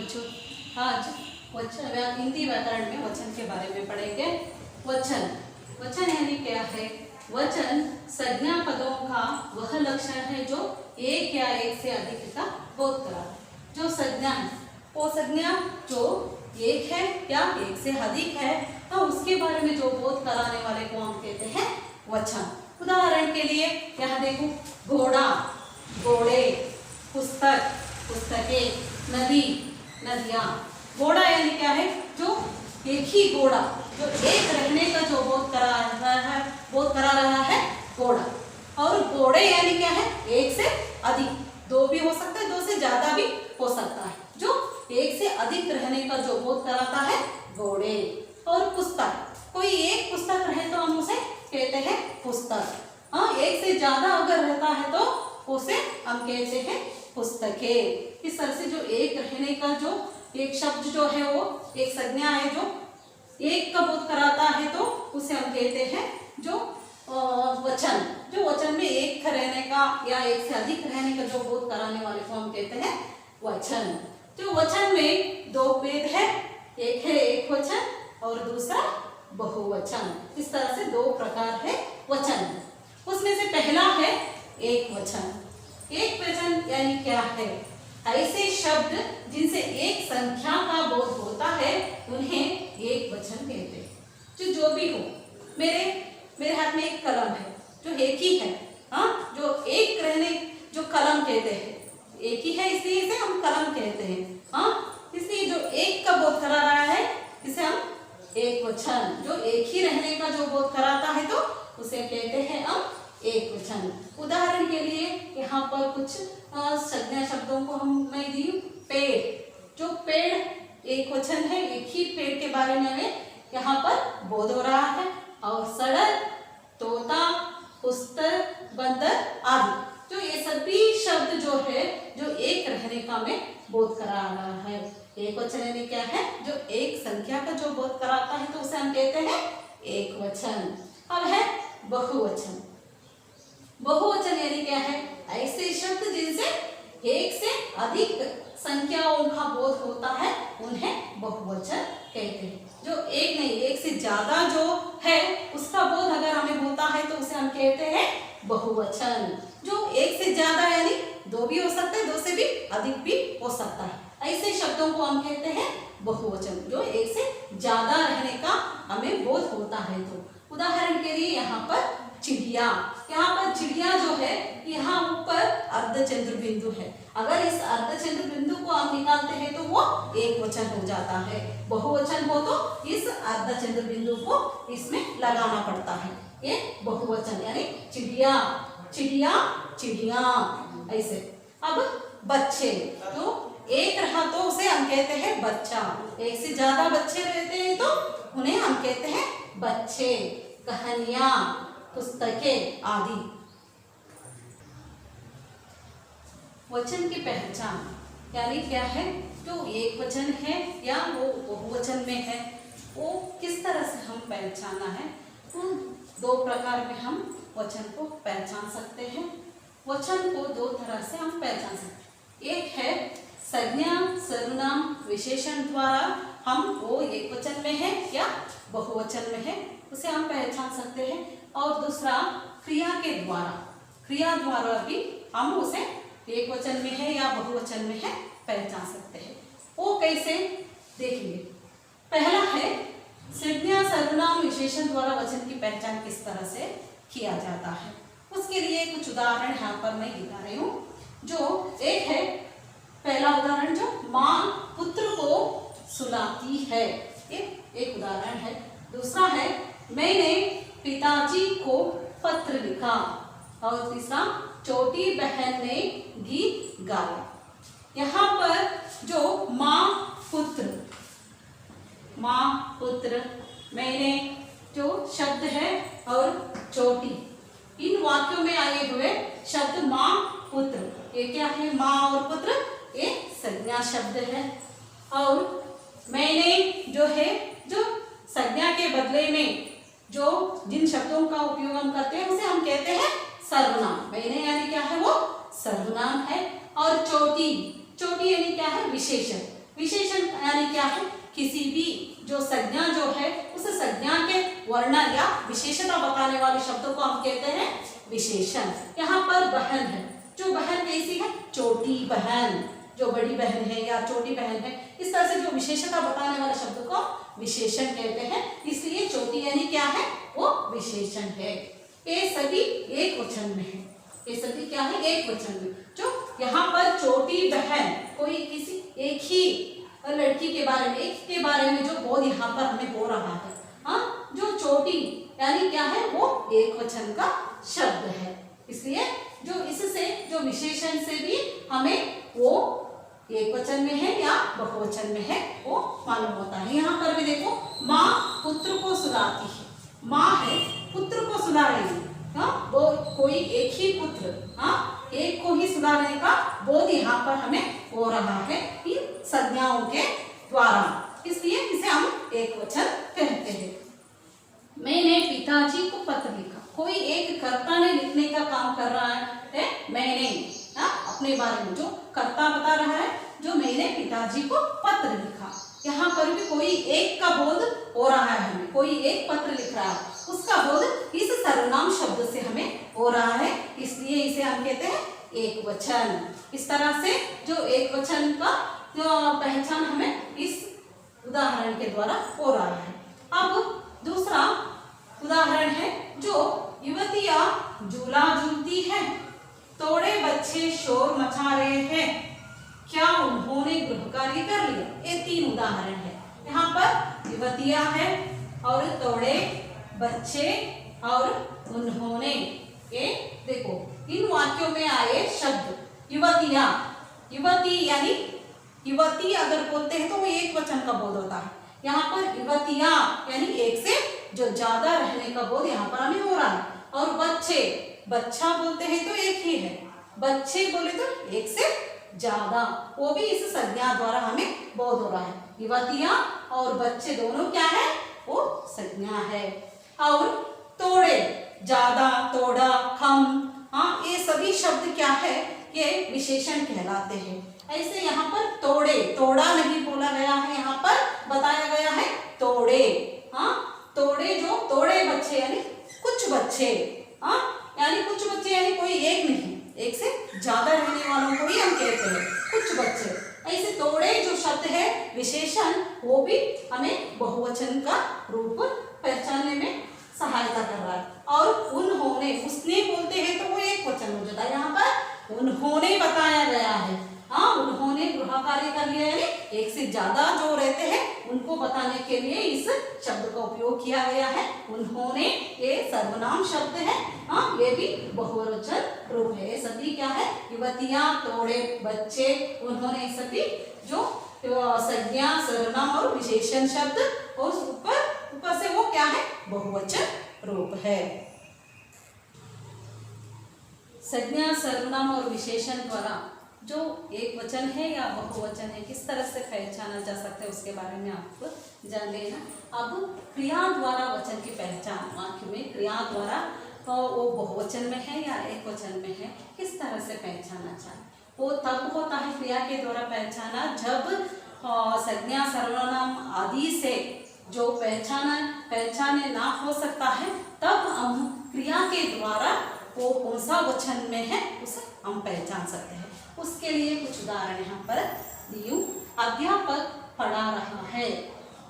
बच्चों, आज वचन हिंदी व्याकरण में वचन के बारे में पढ़ेंगे। वचन, वचन यानी क्या है? वचन संज्ञा पदों का वह लक्षण है जो एक या एक से अधिक का बोध कराता है। जो संज्ञा है वो संज्ञा जो एक है या एक से अधिक है, तो उसके बारे में जो बोध कराने वाले को हम कहते हैं वचन। उदाहरण के लिए यहाँ देखो, घोड़ा, घोड़े, पुस्तक, पुस्तकें, नदी, नदियाँ। घोड़ा यानी क्या है? जो एक ही घोड़ा, जो एक रहने का जो बोध करा रहा है घोड़ा। और घोड़े यानी क्या है? एक से अधिक, दो भी हो सकता है, दो से ज्यादा भी हो सकता है। जो एक से अधिक रहने का जो बोध कराता है घोड़े। और पुस्तक, कोई एक पुस्तक रहे तो हम उसे कहते हैं पुस्तक। हाँ, एक से ज्यादा अगर रहता है तो उसे हम कहते हैं पुस्तकें। इस तरह से जो एक रहने का जो एक शब्द जो है वो एक संज्ञा है जो एक का बोध कराता है, तो उसे हम कहते हैं जो वचन। जो वचन में एक रहने का या एक से अधिक रहने का जो बोध कराने वाले को हम कहते हैं वचन। जो वचन में दो भेद है, एक है एक वचन और दूसरा बहुवचन। इस तरह से दो प्रकार है वचन। उसमें से पहला है एक वचन। एक वचन यानी क्या है? ऐसे शब्द जिनसे एक संख्या का बोध होता है उन्हें एक वचन कहते हैं। जो भी हो, मेरे हाथ में एक कलम है जो एक ही है, हाँ, जो एक रहने जो कलम कहते हैं, एक ही है इसलिए इसे हम कलम कहते हैं। हाँ, इसलिए जो एक का बोध करा रहा है इसे हम एक वचन। जो एक ही रहने का जो बोध कराता है तो उसे कहते हैं हम एक वचन। उदाहरण के लिए यहाँ पर कुछ संज्ञा शब्दों को मैं दी। पेड़, जो पेड़ एक वचन है, एक ही पेड़ के बारे में हमें यहाँ पर बोध हो रहा है। और सड़क, तोता, पुस्तक, बंदर आदि, जो ये सभी शब्द जो है जो एक रहने का हमें बोध करा रहा है। एक वचन यानी क्या है? जो एक संख्या का जो बोध कराता है तो उसे हम कहते हैं एक वचन। अब है बहुवचन। बहुवचन यानी क्या है? ऐसे शब्द जिनसे एक से अधिक संख्याओं का बोध होता है उन्हें बहुवचन कहते हैं। जो एक नहीं, एक से ज्यादा जो है उसका बोध अगर हमें होता है तो उसे हम कहते हैं बहुवचन। जो एक से ज्यादा यानी दो भी हो सकते हैं, दो से भी अधिक भी हो सकता है, ऐसे शब्दों को हम कहते हैं बहुवचन। जो एक से ज्यादा रहने का हमें बोध होता है। तो उदाहरण के लिए यहाँ पर चिड़िया, यहाँ पर चिड़िया जो है यहाँ ऊपर अर्धचंद्र बिंदु है। अगर इस अर्धचंद्र बिंदु को हम निकालते हैं तो वो एक वचन हो जाता है। बहुवचन हो तो इस अर्धचंद्र बिंदु को इसमें लगाना पड़ता है। ये बहुवचन यानी चिड़िया, चिड़िया, चिड़िया, ऐसे। अब बच्चे, तो एक रहा तो उसे हम कहते हैं बच्चा। एक से ज्यादा बच्चे रहते हैं तो उन्हें हम कहते हैं बच्चे। कहानियां, पुस्तकें आदि। वचन की पहचान यानी क्या है? जो एक वचन है या वो बहुवचन में है, वो किस तरह से हम पहचाना है? उन दो प्रकार में हम वचन को पहचान सकते हैं। वचन को दो तरह से हम पहचान सकते हैं। एक है संज्ञा, सर्वनाम, विशेषण द्वारा हम वो एक वचन में है या बहुवचन में है उसे हम पहचान सकते हैं। और दूसरा क्रिया के द्वारा, क्रिया द्वारा भी हम उसे एक वचन में है या बहुवचन में है पहचान सकते हैं। वो कैसे देखेंगे? पहला है संज्ञा, सर्वनाम, विशेषण द्वारा वचन की पहचान किस तरह से किया जाता है। उसके लिए कुछ उदाहरण यहाँ पर मैं दिखा रही हूँ। जो एक है, पहला उदाहरण, जो माँ पुत्र को सुलाती है, ये एक उदाहरण है। दूसरा है मैंने पिताजी को पत्र लिखा। और तीसरा छोटी बहन ने गीत गाया। यहाँ पर जो माँ पुत्र, माँ पुत्र, मैंने जो शब्द है और छोटी, इन वाक्यों में आए हुए शब्द माँ पुत्र, ये क्या है? माँ और पुत्र ये संज्ञा शब्द है। और मैंने जो है, जो संज्ञा के बदले में जो जिन शब्दों का उपयोग हम करते हैं उसे हम कहते हैं सर्वनाम। मैंने यानी क्या है? वो सर्वनाम है। और चोटी, चोटी यानी क्या है? विशेषण। विशेषण यानी क्या है, किसी भी जो संज्ञा जो है उस संज्ञा के वर्णन या विशेषता बताने वाले शब्दों को हम कहते हैं विशेषण। यहाँ पर बहन है, जो बहन कैसी है, छोटी बहन, जो बड़ी बहन है या छोटी बहन है, इस तरह से जो विशेषता बताने वाले शब्द को विशेषण कहते हैं। इसलिए छोटी यानी क्या है, वो विशेषण है। ये सभी एक वचन में है, ये सभी क्या है, एक वचन में। जो यहाँ पर छोटी बहन, कोई किसी एक ही लड़की के बारे में, एक के बारे में जो बोध यहाँ पर हमें हो रहा है, हाँ, जो छोटी यानी क्या है, वो एक वचन का शब्द है। इसलिए जो इससे जो विशेषण से भी हमें वो एक वचन में है या बहुवचन में है वो मालूम होता है। यहाँ पर भी देखो, माँ पुत्र को सुलाती है, माँ है पुत्र को सुला रही है, हाँ, वो कोई एक ही पुत्र, हाँ, एक को ही सुलाने का बोध यहाँ पर हमें हो रहा है इन संज्ञाओं के द्वारा, इसलिए इसे हम एक वचन कहते हैं। मैंने पिताजी को पत्र लिखा, कोई एक कर्ता ने लिखने का काम कर रहा है, मैंने, हाँ, अपने बारे में जो कर्ता बता रहा है, जो मैंने पिताजी को पत्र लिखा। यहाँ पर भी कोई एक का बोध हो रहा है हमें, कोई एक पत्र लिख रहा है, उसका बोध इस सर्वनाम शब्द से हमें हो रहा है, इसलिए इसे हम कहते हैं एक वचन। इस तरह से जो एक वचन का जो पहचान हमें इस उदाहरण के द्वारा हो रहा है। अब दूसरा उदाहरण है, जो युवतियां झूला झूलती है, थोड़े बच्चे शोर मचा रहे हैं, क्या उन्होंने गृह कार्य कर लिया। ये तीन उदाहरण है। यहाँ पर युवतियां है और थोड़े बच्चे और उन्होंने, ये देखो इन वाक्यों में आए शब्द युवतियां, युवती यानी युवती अगर बोलते हैं तो वो एक वचन का बोध होता है। यहाँ पर युवतियां यानी एक से जो ज्यादा रहने का बोध यहाँ पर हमें हो रहा है। और बच्चे, बच्चा बोलते हैं तो एक ही है, बच्चे बोले तो एक से ज्यादा, वो भी इस संज्ञा द्वारा हमें बोध हो रहा है। युवतियां और बच्चे दोनों क्या है, वो संज्ञा है। और तोड़े, ज्यादा, तोड़ा, कम, हाँ, ये सभी शब्द क्या है, ये विशेषण कहलाते हैं। ऐसे यहाँ पर तोड़े, तोड़ा नहीं बोला गया है, यहाँ पर बताया गया है तोड़े, हाँ, तोड़े, जो तोड़े बच्चे यानी कुछ बच्चे, हाँ, यानी कुछ बच्चे यानी कोई एक नहीं, एक से ज्यादा रहने वालों को ही हम कहते हैं कुछ बच्चे। ऐसे तोड़े जो शब्द है विशेषण, वो भी हमें बहुवचन का रूप पहचानने में सहायता कर रहा है। और उन्होंने, उसने बोलते हैं तो वो एक वचन हो जाता है। यहाँ पर उन्होंने बताया गया है, हाँ, उन्होंने गृह कार्य कर लिया, यानी एक से ज्यादा जो रहते हैं उनको बताने के लिए इस शब्द का उपयोग किया गया है। उन्होंने ये सर्वनाम शब्द है, हाँ, ये भी बहुवचन रूप है। ये सभी क्या है, युवतियां, थोड़े बच्चे, उन्होंने, सभी जो संज्ञा, सर्वनाम और विशेषण शब्द, और ऊपर से वो क्या है, बहुवचन रूप है। संज्ञा, सर्वनाम और विशेषण द्वारा जो एक वचन है या बहुवचन है किस तरह से पहचाना जा सकता है उसके बारे में आपको जान लेना। अब क्रिया द्वारा वचन की पहचान, वाक्य में क्रिया द्वारा वो बहुवचन में है या एक वचन में है, किस तरह से पहचाना जाए, वो तब होता है क्रिया के द्वारा पहचाना जब संज्ञा, सर्वनाम आदि से जो पहचाने ना हो सकता है, तब हम क्रिया के द्वारा वो कौन सा वचन में है उसे हम पहचान सकते हैं। उसके लिए कुछ उदाहरण यहाँ पर दिए। अध्यापक पढ़ा रहा है,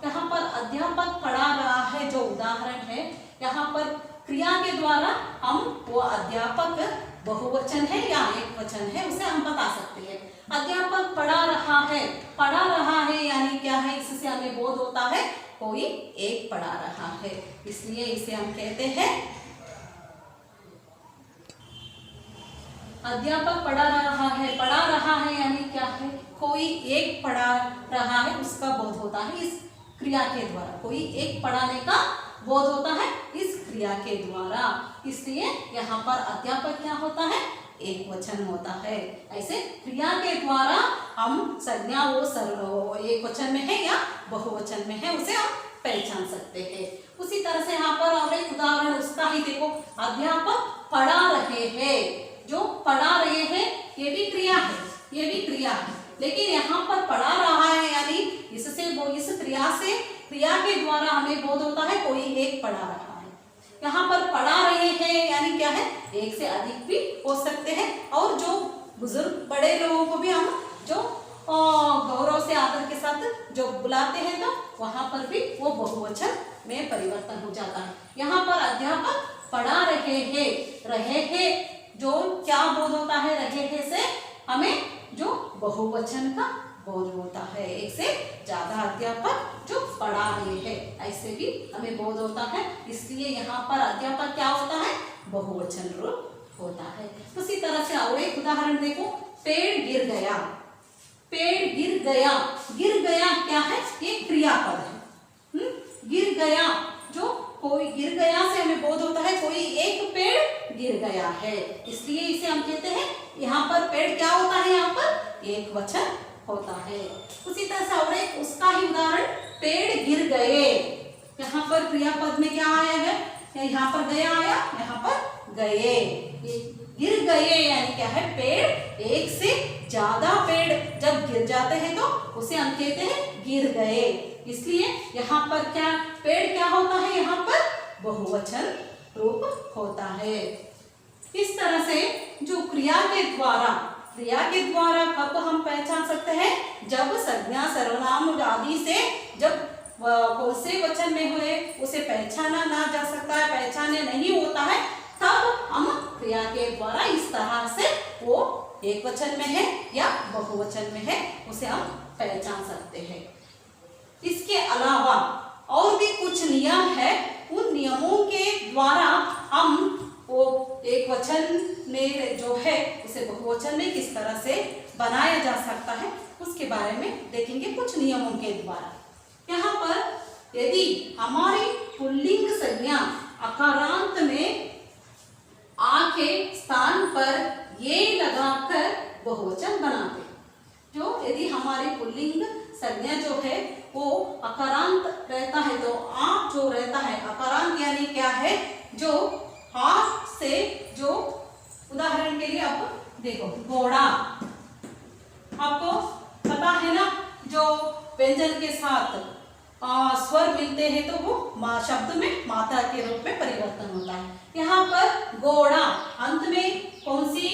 यहाँ पर अध्यापक पढ़ा रहा है जो उदाहरण है, यहाँ पर क्रिया के द्वारा हम वो अध्यापक बहुवचन है या एक वचन है उसे हम बता सकते हैं। अध्यापक पढ़ा रहा है यानी क्या है, इससे हमें बोध होता है कोई एक पढ़ा रहा है, इसलिए इसे हम कहते हैं अध्यापक पढ़ा रहा है यानी क्या है, कोई एक पढ़ा रहा है उसका बोध होता है इस क्रिया के द्वारा, कोई एक पढ़ाने का बोध होता है इस क्रिया के द्वारा, इसलिए यहाँ पर अध्यापक क्या होता है, एक वचन होता है। ऐसे क्रिया के द्वारा हम संज्ञा वो एक वचन में है या बहुवचन में है उसे हम पहचान सकते हैं। उसी तरह से यहाँ पर और एक उदाहरण उसका ही देखो, अध्यापक पढ़ा रहे हैं, जो पढ़ा रहे हैं ये भी क्रिया है, लेकिन यहाँ पर पढ़ा रहा है द्वारा हमें बोध होता है कोई एक पढ़ा रहा है। यहाँ पर पढ़ा रहे हैं यानी क्या है, एक से अधिक भी हो सकते हैं। और जो बुजुर्ग बड़े लोगों को भी हम जो गौरव से आदर के साथ जो बुलाते हैं तो वहां पर भी वो बहुवचन में परिवर्तन हो जाता है। यहाँ पर अध्यापक पढ़ा रहे हैं जो क्या बोध होता है, रहे हैं से हमें जो बहुवचन का बोध होता है। एक से ज्यादा अध्यापक जो पढ़ा रहे हैं ऐसे भी हमें बोध होता है। इसलिए यहाँ पर अध्यापक क्या होता है, बहुवचन रूप होता है। उसी तरह से और एक उदाहरण देखो, पेड़ गिर गया। पेड़ गिर गया, गिर गया क्या है, ये क्रियापद है। गिर गया, जो कोई गिर गया से हमें बोध होता है कोई एक पेड़ गिर गया है, इसलिए इसे हम कहते हैं। यहाँ पर पेड़ क्या होता है, यहाँ पर एक वचन होता है। उसी तरह से और एक उसका ही उदाहरण, पेड़ गिर गए। यहाँ पर क्रियापद में क्या आया है, यहाँ पर गया आया, यहाँ पर गए। गिर गए यानी क्या है, पेड़ एक से ज्यादा पेड़ जब गिर जाते हैं तो उसे हम कहते हैं गिर गए। इसलिए यहाँ पर क्या पेड़ क्या होता है, यहाँ पर बहुवचन रूप होता है। इस तरह से जो क्रिया के द्वारा कब हम पहचान सकते हैं, जब संज्ञा सर्वनाम आदि से जब कौन से वचन में हुए उसे पहचाना ना जा सकता है, पहचाने नहीं होता है, तब हम क्रिया के द्वारा इस तरह से वो एक वचन में है या बहुवचन में है उसे हम पहचान सकते हैं। इसके अलावा और भी कुछ नियम है, उन नियमों के द्वारा हम वो एक वचन में जो है उसे बहुवचन में किस तरह से बनाया जा सकता है उसके बारे में देखेंगे कुछ नियमों के द्वारा। यहाँ पर यदि हमारी पुल्लिंग संज्ञा अकारांत में आ के स्थान पर ये लगाकर बहुवचन बनाते, जो यदि हमारी पुल्लिंग संज्ञा जो है वो अकारांत रहता है तो आ जो रहता है, अकारांत यानी क्या है, जो हाथ से जो उदाहरण के लिए आप देखो घोड़ा, आपको पता है ना, जो व्यंजन के साथ स्वर मिलते हैं तो वो शब्द में मात्रा के रूप में परिवर्तन होता है। यहाँ पर घोड़ा अंत में कौन सी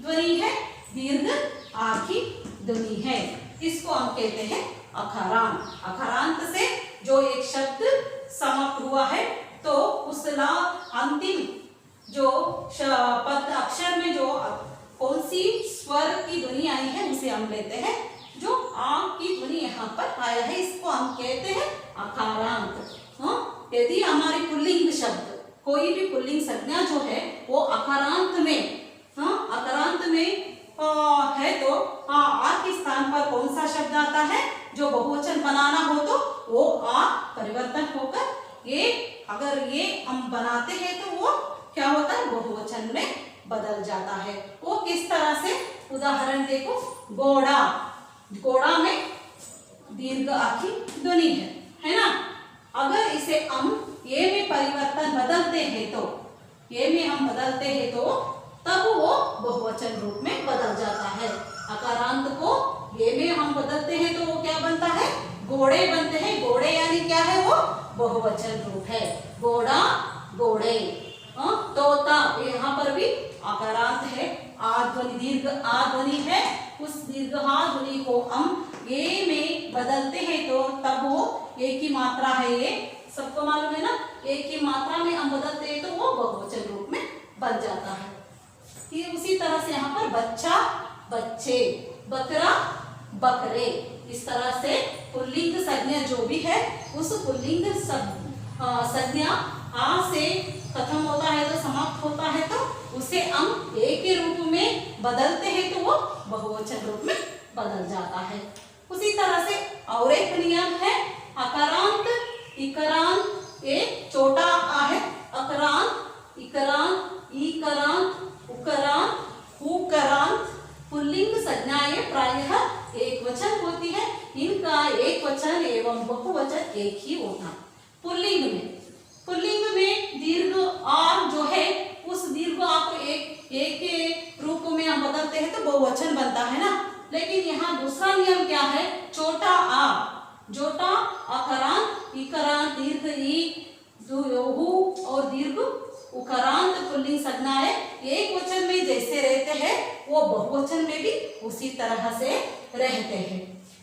ध्वनि है, दीर्घ आ की ध्वनि है, इसको हम कहते हैं अकारांत। अकारांत से जो एक शब्द समाप्त हुआ है तो उस अंतिम जो पद अक्षर में जो कौन सी स्वर की ध्वनि आई है उसे हम लेते हैं, जो आ की ध्वनि यहाँ पर आया है इसको हम कहते हैं अकारांत। यदि हमारी पुल्लिंग शब्द कोई भी पुल्लिंग संज्ञा जो है वो अकारांत में है तो आ के स्थान पर कौन सा शब्द आता है, जो बहुवचन बनाना हो तो वो आ परिवर्तन होकर ये, अगर ये हम बनाते हैं तो वो क्या होता है, बहुवचन में बदल जाता है। वो किस तरह से, उदाहरण देखो, घोड़ा, घोड़ा में दीर्घ आ की ध्वनि है ना, अगर इसे हम ये में परिवर्तन बदलते हैं तो ये में हम बदलते हैं तो तब वो बहुवचन रूप में बदल जाता है। अकारांत को ये में हम बदलते हैं तो वो क्या बनता है, घोड़े बनते हैं। घोड़े यानी क्या है, वो बहुवचन रूप है, घोड़ा घोड़े। तोता, यहाँ पर भी अकारांत है, आ ध्वनि दीर्घ आ ध्वनि है, उस दीर्घ आ ध्वनि को हम ये में बदलते हैं तो तब वो एक ही मात्रा है, ये सबको मालूम है ना, एक ही मात्रा में हम बदलते हैं तो वो बहुवचन रूप में बन जाता है। ये उसी तरह से यहाँ पर बच्चा बच्चे, बकरा बकरे, इस तरह से पुल्लिंग संज्ञा जो भी है उस पुल्लिंग संज्ञा आ से खत्म होता है तो समाप्त होता है तो उसे हम एक के रूप में बदलते हैं तो वो बहुवचन रूप में बदल जाता है। उसी तरह से और एक नियम है अकारांत इकारांत, एक छोटा आ है, अकारांत इकारांत ईकारांत उकारांत उकारांत पुल्लिंग संज्ञाएं प्रायः एक वचन होती है, इनका एक वचन एवं बहुवचन एक ही होता है। पुल्लिंग में दीर्घ आ जो है उस दीर्घ आ को एक के रूप में हम बदलते हैं तो बहुवचन बनता है ना, लेकिन यहाँ दूसरा नियम क्या है, छोटा आ, छोटा अकारांत इकारांत तरह से रहते हैं।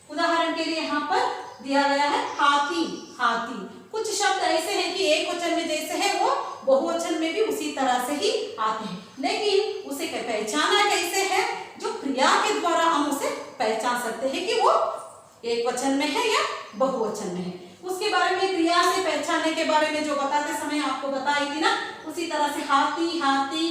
उदाहरण के लिए यहाँ पर दिया गया है हाथी, हाथी। कुछ शब्द ऐसे हैं कि एक वचन में जैसे है वो बहुवचन में भी उसी तरह से ही आते हैं, लेकिन उसे पहचाना कैसे है? जो क्रिया के द्वारा हम उसे पहचान सकते हैं कि वो एक वचन में है या बहुवचन में है। उसके बारे में, क्रिया से पहचानने के बारे में जो बताते समय आपको बताई थी ना, उसी तरह से हाथी, हाथी,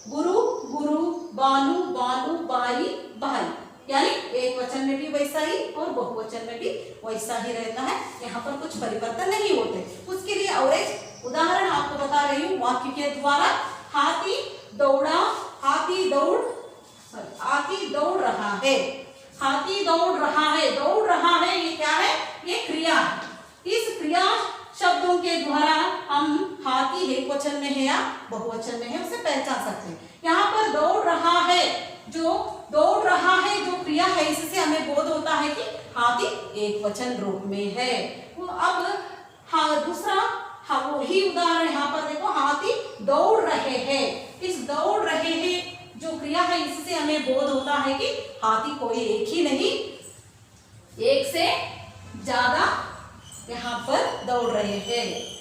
गुरु, गुरु, बालू, बालू, बाई, भाई, यानी एक वचन में भी वैसा ही और बहुवचन में भी वैसा ही रहता है। यहाँ पर कुछ परिवर्तन नहीं होते। उसके लिए और एक उदाहरण आपको बता रही हूँ वाक्य के द्वारा। हाथी दौड़ा, हाथी दौड़ रहा है, हाथी दौड़ रहा है, दौड़ रहा है, ये क्या है? ये क्रिया है। इस क्रिया शब्दों के द्वारा हम हाथी एक वचन में है या बहुवचन में है उसे पहचान सकते हैं। यहाँ पर दौड़ रहा है, जो दौड़ रहा है जो क्रिया है, इससे हमें बोध होता है कि हाथी एक वचन रूप में है। वो अब दूसरा वही उदाहरण यहाँ पर देखो, हाथी दौड़ रहे हैं। इस दौड़ रहे हैं जो क्रिया है, इससे हमें बोध होता है कि हाथी कोई एक ही नहीं, एक से ज्यादा यहाँ पर दौड़ रहे हैं।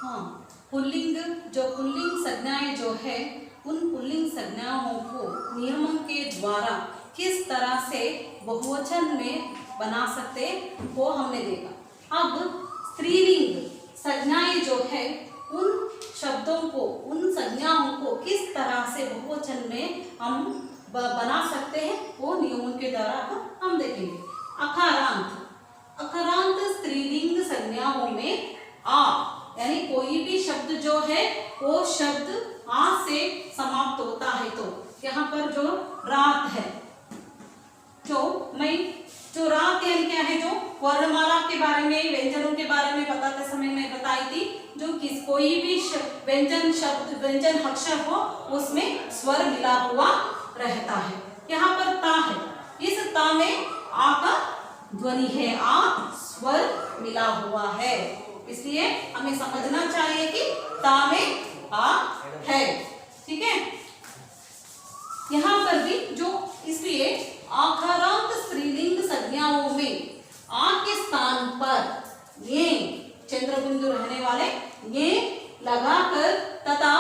हाँ, पुल्लिंग, जो पुल्लिंग संज्ञाएं जो है, उन पुल्लिंग संज्ञाओं को नियमन के द्वारा किस तरह से बहुवचन में बना सकते वो हमने देखा। अब स्त्रीलिंग संज्ञाएं जो है, उन शब्दों को, उन संज्ञाओं को किस तरह से बहुवचन में हम बना सकते हैं वो नियमों के द्वारा हम देखेंगे। अकारांत, अकारांत स्त्रीलिंग संज्ञाओं में आ, यानी कोई भी शब्द जो है वो शब्द आ से समाप्त होता है। तो यहाँ पर जो रात है, जो रात यानी क्या है? जो वर्णमाला के बारे में, व्यंजनों के बारे में बताते समय मैं बताई थी, जो कोई भी व्यंजन शब्द, व्यंजन अक्षर हो उसमें स्वर मिला हुआ रहता है। यहाँ पर ता है, इस ता में आ का ध्वनि है, आ स्वर मिला हुआ है, इसलिए हमें समझना चाहिए कि ता में आ है। ठीक है, यहाँ पर भी जो, इसलिए आकारांत स्त्रीलिंग संज्ञाओं में आ के स्थान पर ये चंद्र बिंदु रहने वाले ये लगाकर तथा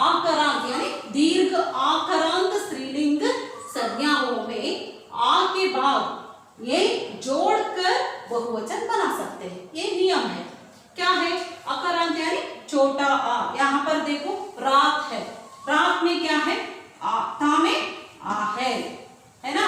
आकारांत यानी दीर्घ आकारांत स्त्रीलिंग संज्ञाओं में आ के बाद ये जोड़कर बहुवचन बना सकते हैं। ये नियम है। क्या है? अकारांत यानी छोटा आ। यहाँ पर देखो रात है, रात में क्या है? आ, ता में आ है ना?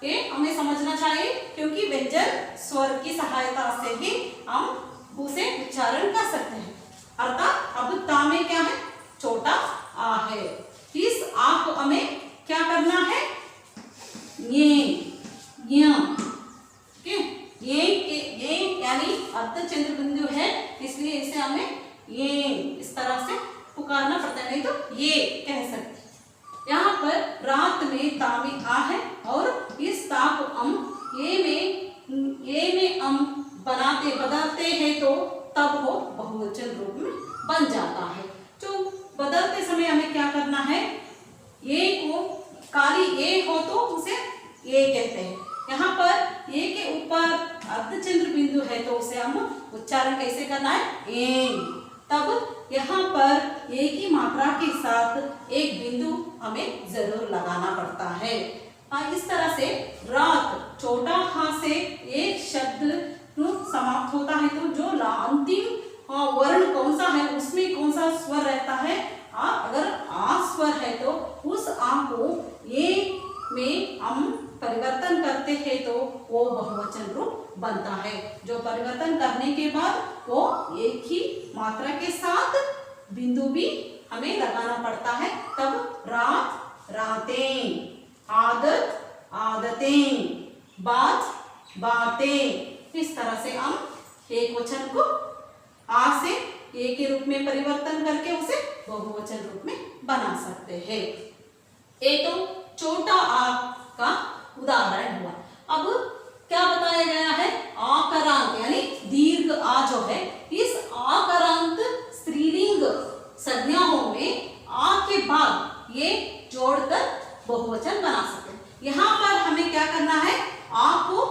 ये हमें समझना चाहिए, क्योंकि व्यंजन स्वर की सहायता से ही हम उसे उच्चारण कर सकते हैं। अर्थात अब ता में क्या है? छोटा आ है। इस आ को हमें क्या करना है? ये यानी अर्ध चंद्र बिंदु है, इसलिए इसे हमें ये इस तरह से पुकारना पड़ता है, नहीं तो ये कह सकते। यहाँ पर रात में ता में आ है और इस ता को हम ये में हम बदलते हैं तो तब वो बहुवचन रूप में बन जाता है। जो बदलते समय हमें क्या करना है? ये को काली ए हो तो उसे ये कहते हैं। यहाँ पर ये के ऊपर अर्धचंद्र बिंदु है तो उसे हम उच्चारण कैसे करना है? एम। तब यहाँ पर एक ही मात्रा के साथ एक बिंदु हमें जरूर लगाना पड़ता है। इस तरह से रात छोटा हा से एक शब्द समाप्त होता है तो जो अंतिम वर्ण कौन सा है उसमें कौन सा स्वर रहता है? अगर आ स्वर है तो उस आ को ये में हम परिवर्तन करते हैं तो वो बहुवचन रूप बनता है। जो परिवर्तन करने के बाद वो एक ही मात्रा के साथ बिंदु भी हमें लगाना पड़ता है। तब रात रातें, आदत आदतें, बात बातें, इस तरह से हम एक वचन को आ से ए के रूप में परिवर्तन करके उसे बहुवचन रूप में बना सकते हैं। ये तो छोटा आ का उदाहरण हुआ। अब क्या बताया गया है? आकारांत यानी दीर्घ आ जो है, इस आकारांत स्त्रीलिंग संज्ञाओं में आ के बाद ये जोड़कर बहुवचन बना सकते हैं। यहाँ पर हमें क्या करना है, आ को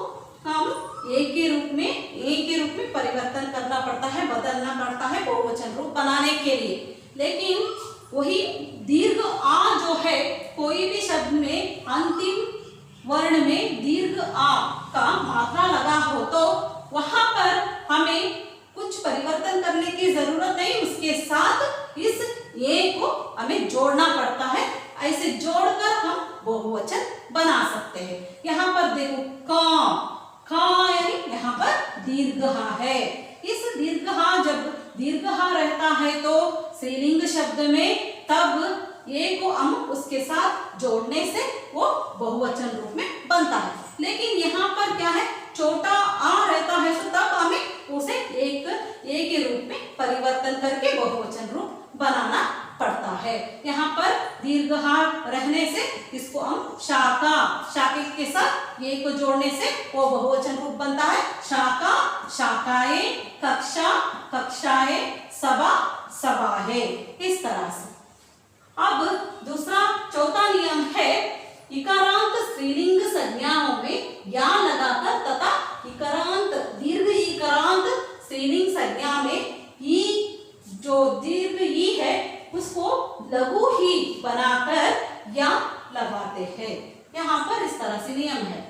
हम ए के रूप में परिवर्तन करना पड़ता है, बदलना पड़ता है बहुवचन रूप बनाने के लिए। लेकिन वही दीर्घ आ जो है, कोई भी शब्द में अंतिम वर्ण में दीर्घ आ का मात्रा लगा हो तो वहां पर हमें कुछ परिवर्तन करने की जरूरत नहीं, उसके साथ इस ए को हमें जोड़ना पड़ता है। ऐसे जोड़कर हम बहुवचन बना सकते हैं। यहाँ पर देखो का यानी यहाँ पर दीर्घ हा है। इस दीर्घ हा, जब दीर्घ हा रहता है तो स्त्रीलिंग शब्द में, तब ए को हम उसके साथ जोड़ने से वो बहुवचन रूप में बनता है। लेकिन यहाँ पर क्या है, छोटा आ रहता है तो तब हमें उसे एक ए के रूप में परिवर्तन करके बहुवचन रूप बनाना पड़ता है। यहाँ पर दीर्घ हा रहने से इसको हम शाके के साथ ये को जोड़ने से वो बहुवचन रूप बनता है। शाका, शाखाएं, कक्षा, कक्षाएं, सभा, सभाएं, इस तरह से। अब दूसरा चौथा नियम है, इकारांत स्त्रीलिंग संज्ञाओं में या लगाकर तथा इकारांत दीर्घ इकारांत स्त्रीलिंग संज्ञा में ई, जो दीर्घ ई है उसको लघु ही बनाकर या लगाते हैं। यहाँ पर इस तरह से नियम है,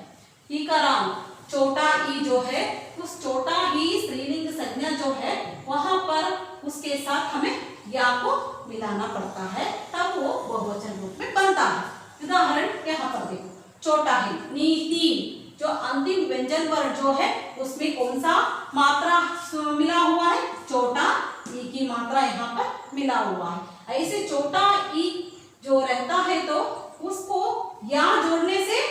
इकारांत छोटा ई जो है, उस छोटा ही स्त्रीलिंग संज्ञा जो है वहां पर उसके साथ हमें या को मिलाना पड़ता है, तब वो बहुवचन रूप में बनता है। उदाहरण यहाँ पर देखो, छोटा ही नीति, जो अंतिम व्यंजन वर्ण जो है उसमें कौन सा मात्रा मिला हुआ है, छोटा ई की मात्रा यहाँ पर मिला हुआ है। ऐसे छोटा ई जो रहता है तो उसको या जोड़ने से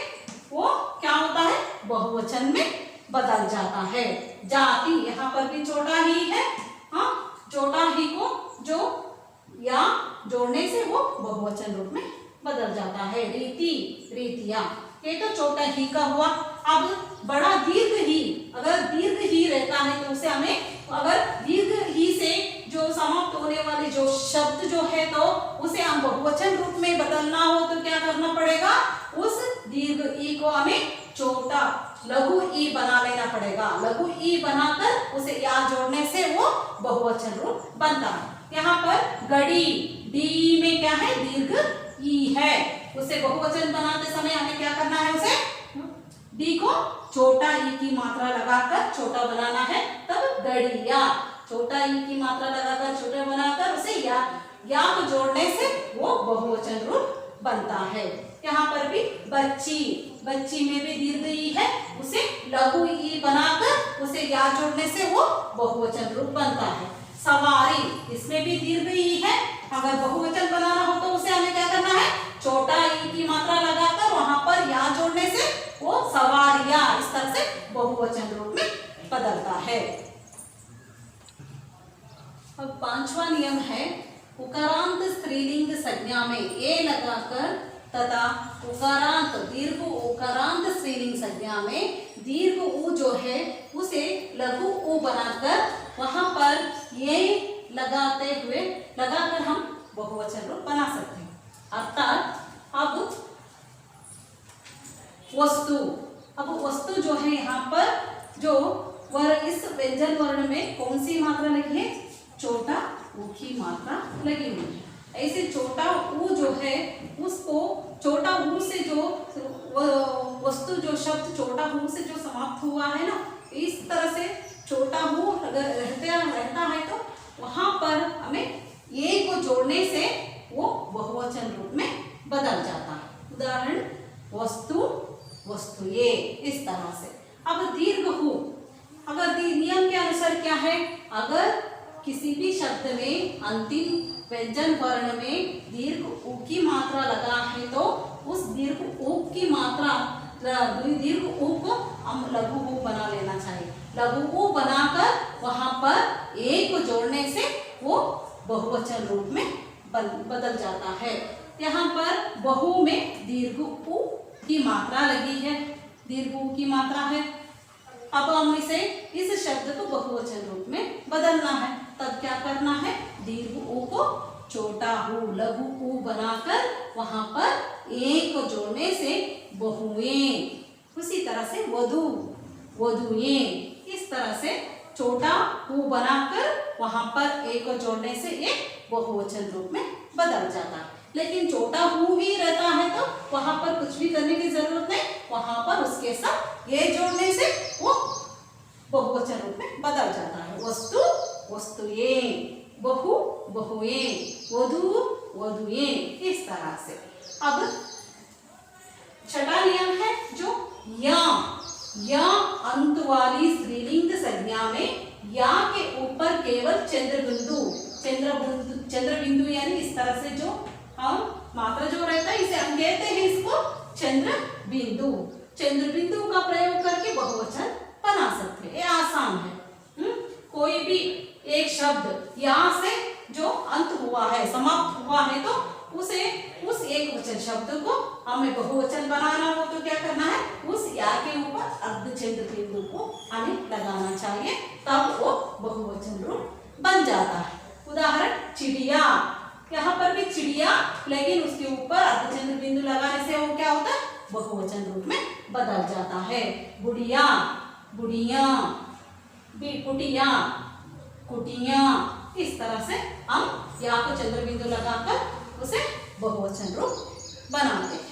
वो क्या होता है, बहुवचन में बदल जाता है। जाति, यहाँ पर भी छोटा ही है, हाँ, छोटा ही को जो या जोड़ने से वो बहुवचन रूप में बदल जाता है। रीति, रीतियां, ये तो छोटा ही का हुआ। अब बड़ा दीर्घ ही, अगर दीर्घ ही रहता है तो उसे हमें, अगर दीर्घ ही से जो समाप्त होने वाले जो शब्द जो है तो उसे हम बहुवचन रूप में बदलना हो तो क्या करना पड़ेगा, उस दीर्घ ई को हमें छोटा लघु ई बना लेना पड़ेगा। लघु ई बनाकर उसे या जोड़ने से वो बहुवचन रूप बनता है। यहाँ पर गड़ी, डी में क्या है, दीर्घ ई है, उसे बहुवचन बनाते समय हमें क्या करना है, उसे डी को छोटा ई की मात्रा लगाकर छोटा बनाना है, तब गड़िया, छोटा ई की मात्रा लगाकर छोटा बनाकर उसे या को जोड़ने से वो बहुवचन रूप बनता है। यहाँ पर भी बच्ची, बच्ची में भी दीर्घ ई है, उसे लघु ई बनाकर उसे या जोड़ने से वो बहुवचन रूप बनता है। सवारी, इसमें भी दीर्घ ई है, अगर बहुवचन बनाना हो तो उसे हमें क्या करना है, छोटा ई की मात्रा लगाकर वहां पर या जोड़ने से वो सवारियां, इस तरह से बहुवचन रूप में बदलता है। अब पांचवा नियम है, उकारांत स्त्रीलिंग संज्ञा में ए लगाकर तथा उकारांत दीर्घ उकारांत स्त्रीलिंग संज्ञा में दीर्घ उ जो है उसे लघु उ बनाकर वहां पर ये लगाकर हम बहुवचन रूप बना सकते हैं। अर्थात अब वस्तु जो है, यहाँ पर जो इस व्यंजन वर्ण में कौन सी मात्रा लगी है, छोटा ऊ की मात्रा लगी हुई है। ऐसे छोटा ऊ जो है उसको छोटा ऊ से जो वस्तु जो शब्द छोटा ऊ से जो समाप्त हुआ है ना, इस तरह से छोटा ऊ अगर रहता है तो वहां पर हमें ये को जोड़ने से वो बहुवचन रूप में बदल जाता है। उदाहरण वस्तु, वस्तुएं, इस तरह से। अब दीर्घ हु, अगर नियम के अनुसार क्या है, अगर किसी भी शब्द में अंतिम व्यंजन वर्ण में दीर्घ उ की मात्रा लगा है तो उस दीर्घ उ की मात्रा दीर्घ उ को हम लघु उ बना लेना चाहिए। लघु उ बनाकर वहां पर ए को जोड़ने से वो बहुवचन रूप में बदल जाता है। यहाँ पर बहु में दीर्घ उ की मात्रा लगी है, दीर्घ उ की मात्रा है, अब हम इस शब्द को बहुवचन रूप में बदलना है। तब क्या करना है, दीर्घ ऊ को छोटा हु लघु ऊ बनाकर वहां पर ए को जोड़ने से बहुएं, उसी तरह से वधु वधुएं, इस तरह से छोटा हु बनाकर वहां पर ए को जोड़ने से एक बहुवचन रूप में बदल जाता है। लेकिन छोटा हु ही रहता है तो वहां पर कुछ भी करने की जरूरत नहीं, वहां पर उसके साथ ये जोड़ने से वो बहुवचन रूप में बदल जाता है। वस्तु वस्तुएं, बहु बहुएं, वधु वधुएं, इस तरह से। अब छठा नियम है जो या अंत वाली स्त्रीलिंग संज्ञा में या के ऊपर केवल चंद्र बिंदु यानी इस तरह से जो हम मात्रा जो रहता है इसे हम कहते हैं इसको चंद्र बिंदु का प्रयोग करके बहुवचन बना सकते हैं। ये आसान है। कोई भी एक शब्द यहाँ से जो अंत हुआ है, समाप्त हुआ है, तो उसे उस एक वचन शब्द को हमें बहुवचन बनाना हो तो क्या करना है, उस या के ऊपर अर्धचंद्र बिंदु को हमें लगाना चाहिए, तब वो बहुवचन रूप बन जाता है। उदाहरण चिड़िया, यहाँ पर भी चिड़िया, लेकिन उसके ऊपर अर्धचंद्र बिंदु लगाने से वो क्या होता है, बहुवचन रूप में बदल जाता है। बुढ़िया बुढ़िया, कुटिया कुटिया, इस तरह से हम या को चंद्र बिंदु लगाकर उसे बहुवचन रूप बनाते हैं।